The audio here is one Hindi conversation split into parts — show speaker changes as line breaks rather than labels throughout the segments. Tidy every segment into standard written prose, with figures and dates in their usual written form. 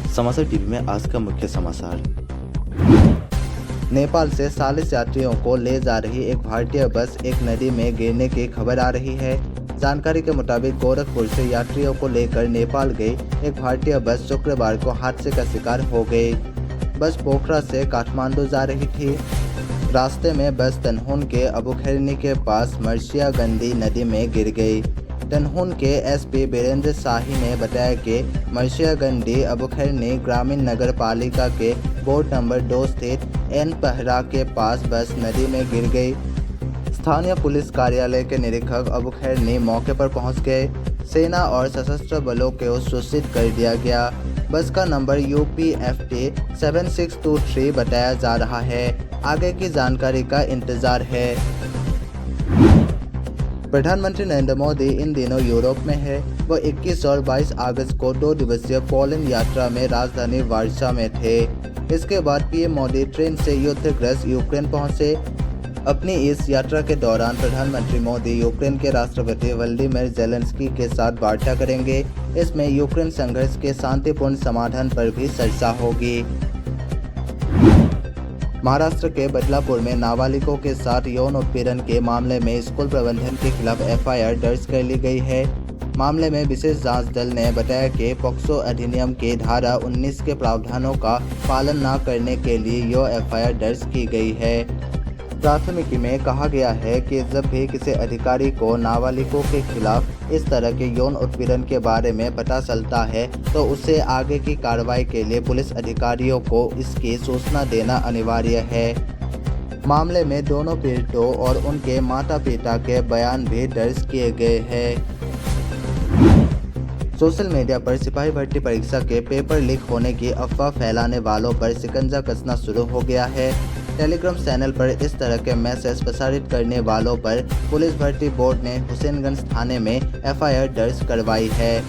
समाचार टीवी में आज का मुख्य समाचार। नेपाल से 40 यात्रियों को ले जा रही एक भारतीय बस एक नदी में गिरने की खबर आ रही है। जानकारी के मुताबिक गोरखपुर से यात्रियों को लेकर नेपाल गई एक भारतीय बस शुक्रवार को हादसे का शिकार हो गई। बस पोखरा से काठमांडू जा रही थी। रास्ते में बस तनहुन के अबुखेरनी के पास मर्सियागंडी नदी में गिर गई। तनहुन के एसपी बीरेंद्र शाही ने बताया कि मर्सियागंडी अबुखेरनी ग्रामीण नगर पालिका के बोर्ड नंबर 2 स्थित एन पहरा के पास बस नदी में गिर गई। स्थानीय पुलिस कार्यालय के निरीक्षक अबुखेरनी मौके पर पहुंच गए। सेना और सशस्त्र बलों को सूचित कर दिया गया। बस का नंबर UPFT 7623 बताया जा रहा है। आगे की जानकारी का इंतजार है। प्रधानमंत्री नरेंद्र मोदी इन दिनों यूरोप में है। वो 21 और 22 अगस्त को 2 दिवसीय पोलैंड यात्रा में राजधानी वार्सा में थे। इसके बाद पीएम मोदी ट्रेन से युद्धग्रस्त यूक्रेन पहुंचे। अपनी इस यात्रा के दौरान प्रधानमंत्री मोदी यूक्रेन के राष्ट्रपति व्लादिमीर ज़ेलेंस्की के साथ वार्ता करेंगे। इसमें यूक्रेन संघर्ष के शांतिपूर्ण समाधान पर भी चर्चा होगी। महाराष्ट्र के बदलापुर में नाबालिगों के साथ यौन उत्पीड़न के मामले में स्कूल प्रबंधन के खिलाफ FIR दर्ज कर ली गई है। मामले में विशेष जांच दल ने बताया कि पॉक्सो अधिनियम के धारा 19 के प्रावधानों का पालन न करने के लिए यह FIR दर्ज की गई है। प्राथमिकी में कहा गया है कि जब भी किसी अधिकारी को नाबालिगों के खिलाफ इस तरह के यौन उत्पीड़न के बारे में पता चलता है तो उसे आगे की कार्रवाई के लिए पुलिस अधिकारियों को इसकी सूचना देना अनिवार्य है। मामले में दोनों पीड़ितों और उनके माता पिता के बयान भी दर्ज किए गए हैं। सोशल मीडिया पर सिपाही भर्ती परीक्षा के पेपर लीक होने की अफवाह फैलाने वालों पर शिकंजा कसना शुरू हो गया है। टेलीग्राम चैनल पर इस तरह के मैसेज प्रसारित करने वालों पर पुलिस भर्ती बोर्ड ने हुसैनगंज थाने में FIR दर्ज करवाई है।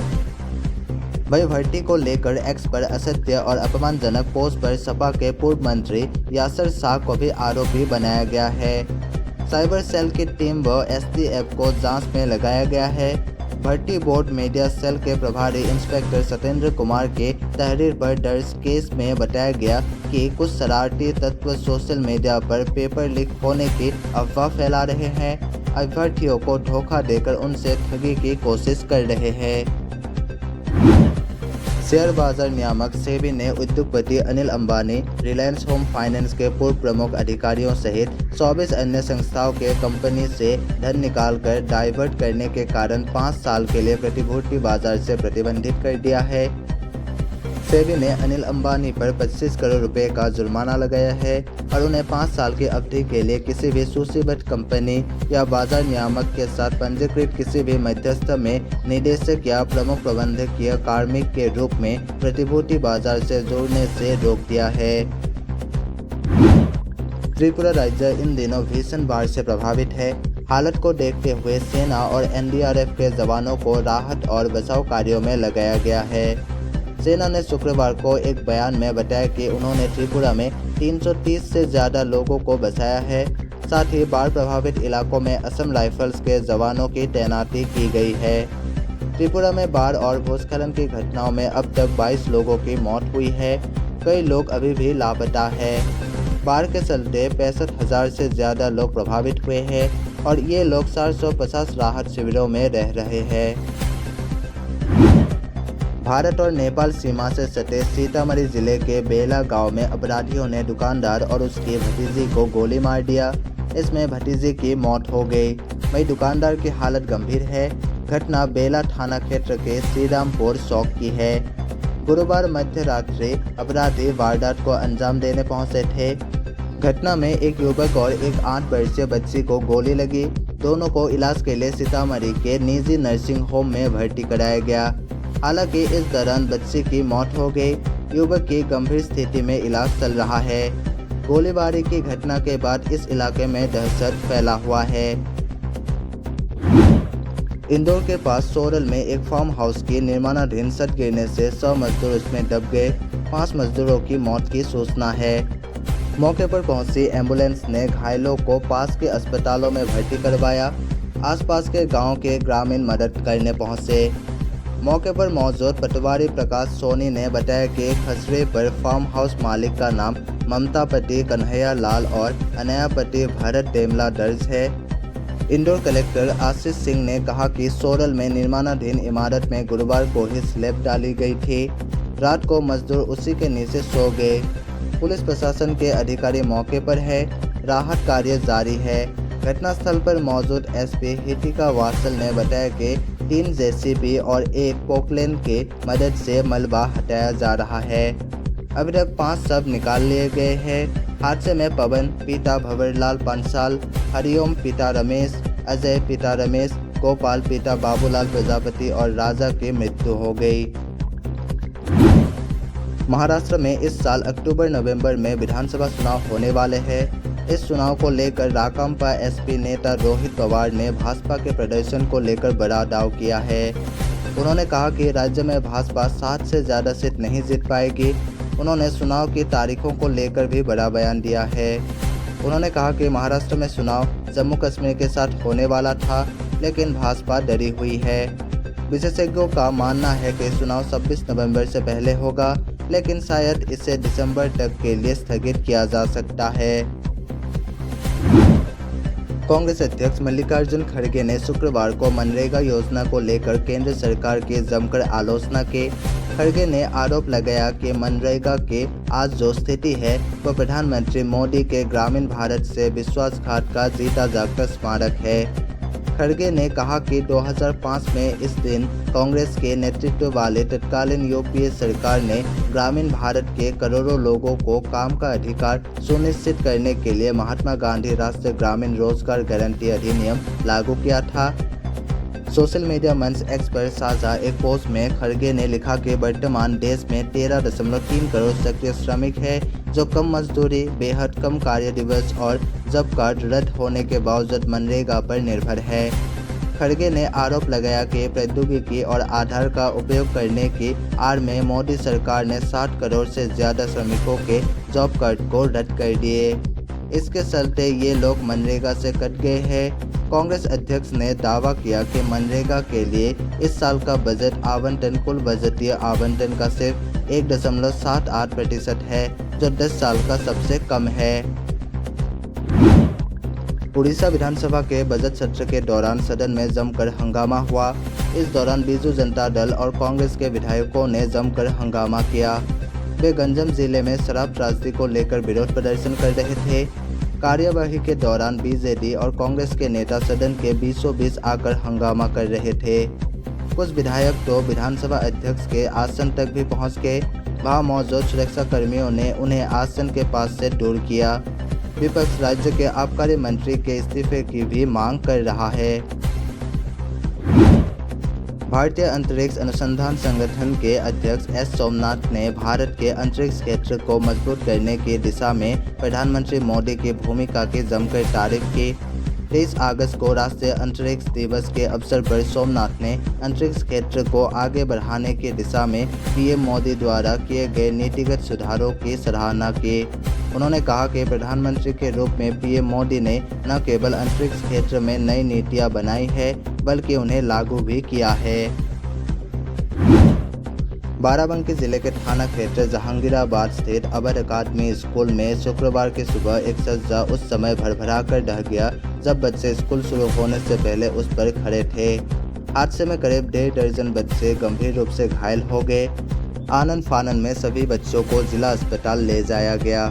वही भर्ती को लेकर एक्स पर असत्य और अपमानजनक पोस्ट पर सपा के पूर्व मंत्री यासर शाह को भी आरोपी बनाया गया है। साइबर सेल की टीम व STF को जांच में लगाया गया है। भर्ती बोर्ड मीडिया सेल के प्रभारी इंस्पेक्टर सत्येंद्र कुमार के तहरीर पर दर्ज केस में बताया गया कि कुछ शरारती तत्व सोशल मीडिया पर पेपर लीक होने की अफवाह फैला रहे हैं। अभ्यर्थियों को धोखा देकर उनसे ठगी की कोशिश कर रहे हैं। शेयर बाजार नियामक सेबी ने उद्योगपति अनिल अंबानी, रिलायंस होम फाइनेंस के पूर्व प्रमुख अधिकारियों सहित 24 अन्य संस्थाओं के कंपनी से धन निकालकर डाइवर्ट करने के कारण 5 साल के लिए प्रतिभूति बाजार से प्रतिबंधित कर दिया है। सेबी ने अनिल अंबानी पर 25 करोड़ रुपए का जुर्माना लगाया है और उन्हें 5 साल की अवधि के लिए किसी भी सूचीबद्ध कंपनी या बाजार नियामक के साथ पंजीकृत किसी भी मध्यस्थ में निदेशक या प्रमुख प्रबंधकीय कार्मिक के रूप में प्रतिभूति बाजार से जुड़ने से रोक दिया है। त्रिपुरा राज्य इन दिनों भीषण बाढ़ से प्रभावित है। हालत को देखते हुए सेना और NDRF के जवानों को राहत और बचाव कार्यों में लगाया गया है। सेना ने शुक्रवार को एक बयान में बताया कि उन्होंने त्रिपुरा में 330 से ज़्यादा लोगों को बचाया है। साथ ही बाढ़ प्रभावित इलाकों में असम राइफल्स के जवानों की तैनाती की गई है। त्रिपुरा में बाढ़ और भूस्खलन की घटनाओं में अब तक 22 लोगों की मौत हुई है। कई लोग अभी भी लापता हैं। बाढ़ के चलते 65,000 से ज़्यादा लोग प्रभावित हुए हैं और ये लोग 450 राहत शिविरों में रह रहे हैं। भारत और नेपाल सीमा से सटे सीतामढ़ी जिले के बेला गांव में अपराधियों ने दुकानदार और उसकी भतीजी को गोली मार दिया। इसमें भतीजी की मौत हो गई। वहीं दुकानदार की हालत गंभीर है। घटना बेला थाना क्षेत्र के श्रीरामपुर चौक की है। गुरुवार मध्य रात्रि अपराधी वारदात को अंजाम देने पहुंचे थे। घटना में एक युवक और एक 8 वर्षीय बच्ची को गोली लगी। दोनों को इलाज के लिए सीतामढ़ी के निजी नर्सिंग होम में भर्ती कराया गया। हालांकि इस दौरान बच्ची की मौत हो गई। युवक की गंभीर स्थिति में इलाज चल रहा है। गोलीबारी की घटना के बाद इस इलाके में दहशत फैला हुआ है। इंदौर के पास सोरल में एक फार्म हाउस की निर्माणाधीन छत गिरने से 100 मजदूर उसमें दब गए। 5 मजदूरों की मौत की सूचना है। मौके पर पहुंची एम्बुलेंस ने घायलों को पास के अस्पतालों में भर्ती करवाया। आसपास के गांव के ग्रामीण मदद करने पहुंचे। मौके पर मौजूद पटवारी प्रकाश सोनी ने बताया कि खसरे पर फार्म हाउस मालिक का नाम ममतापति कन्हैया लाल और अनयापति भरत डेमला दर्ज है। इंदौर कलेक्टर आशीष सिंह ने कहा कि सोरल में निर्माणाधीन इमारत में गुरुवार को ही स्लैब डाली गई थी। रात को मजदूर उसी के नीचे सो गए। पुलिस प्रशासन के अधिकारी मौके पर है। राहत कार्य जारी है। घटनास्थल पर मौजूद एसपी हितिका वात्सल ने बताया कि 3 जेसीबी और 1 पोकलेन के मदद से मलबा हटाया जा रहा है। अभी तक 5 शव निकाल लिए गए हैं। हादसे में पवन पिता भंवरलाल पंसाल, हरिओम पिता रमेश, अजय पिता रमेश, गोपाल पिता बाबूलाल प्रजापति और राजा की मृत्यु हो गई। महाराष्ट्र में इस साल अक्टूबर-नवंबर में विधानसभा चुनाव होने वाले हैं। इस चुनाव को लेकर राकांपा एसपी नेता रोहित पवार ने भाजपा के प्रदर्शन को लेकर बड़ा दाव किया है। उन्होंने कहा कि राज्य में भाजपा 7 से ज़्यादा सीट नहीं जीत पाएगी। उन्होंने चुनाव की तारीखों को लेकर भी बड़ा बयान दिया है। उन्होंने कहा कि महाराष्ट्र में चुनाव जम्मू कश्मीर के साथ होने वाला था, लेकिन भाजपा डरी हुई है। विशेषज्ञों का मानना है कि चुनाव 26 नवंबर से पहले होगा, लेकिन शायद इसे दिसंबर तक के लिए स्थगित किया जा सकता है। कांग्रेस अध्यक्ष मल्लिकार्जुन खड़गे ने शुक्रवार को मनरेगा योजना को लेकर केंद्र सरकार की जमकर आलोचना की। खड़गे ने आरोप लगाया कि मनरेगा की आज जो स्थिति है वह प्रधानमंत्री मोदी के ग्रामीण भारत से विश्वासघात का जीता जागता स्मारक है। खड़गे ने कहा कि 2005 में इस दिन कांग्रेस के नेतृत्व वाले तत्कालीन यूपीए सरकार ने ग्रामीण भारत के करोड़ों लोगों को काम का अधिकार सुनिश्चित करने के लिए महात्मा गांधी राष्ट्रीय ग्रामीण रोजगार गारंटी अधिनियम लागू किया था। सोशल मीडिया मंच एक्स पर साझा एक पोस्ट में खड़गे ने लिखा कि वर्तमान देश में 13.3 करोड़ सक्रिय श्रमिक है, जो कम मजदूरी, बेहद कम कार्य दिवस और जॉब कार्ड रद्द होने के बावजूद मनरेगा पर निर्भर है। खड़गे ने आरोप लगाया कि प्रौद्योगिकी और आधार का उपयोग करने की आड़ में मोदी सरकार ने 60 करोड़ से ज़्यादा श्रमिकों के जॉब कार्ड को रद्द कर दिए। इसके चलते ये लोग मनरेगा से कट गए हैं। कांग्रेस अध्यक्ष ने दावा किया कि मनरेगा के लिए इस साल का बजट आवंटन कुल बजटीय आवंटन का सिर्फ 1.78% है, जो 10 साल का सबसे कम है। उड़ीसा विधानसभा के बजट सत्र के दौरान सदन में जमकर हंगामा हुआ। इस दौरान बीजू जनता दल और कांग्रेस के विधायकों ने जमकर हंगामा किया। वे गंजम जिले में शराब त्रासदी को लेकर विरोध प्रदर्शन कर रहे थे। कार्यवाही के दौरान बीजेडी और कांग्रेस के नेता सदन के बीचों बीच आकर हंगामा कर रहे थे। कुछ विधायक तो विधानसभा अध्यक्ष के आसन तक भी पहुंच गए। वहां मौजूद सुरक्षा कर्मियों ने उन्हें आसन के पास से दूर किया। विपक्ष राज्य के आबकारी मंत्री के इस्तीफे की भी मांग कर रहा है। भारतीय अंतरिक्ष अनुसंधान संगठन के अध्यक्ष एस सोमनाथ ने भारत के अंतरिक्ष क्षेत्र को मजबूत करने की दिशा में प्रधानमंत्री मोदी की भूमिका की जमकर तारीफ की। 23 अगस्त को राष्ट्रीय अंतरिक्ष दिवस के अवसर पर सोमनाथ ने अंतरिक्ष क्षेत्र को आगे बढ़ाने की दिशा में पीएम मोदी द्वारा किए गए नीतिगत सुधारों की सराहना की। उन्होंने कहा कि प्रधानमंत्री के रूप में पीएम मोदी ने न केवल अंतरिक्ष क्षेत्र में नई नीतियां बनाई है, बल्कि उन्हें लागू भी किया है। बाराबंकी जिले के थाना क्षेत्र जहांगीराबाद स्थित अवर अकादमी स्कूल में शुक्रवार की सुबह एक सज्जा उस समय भरभरा कर ढह गया जब बच्चे स्कूल शुरू होने से पहले उस पर खड़े थे। हादसे में करीब 1.5 दर्जन बच्चे गंभीर रूप से घायल हो गए। आनन फानन में सभी बच्चों को जिला अस्पताल ले जाया गया।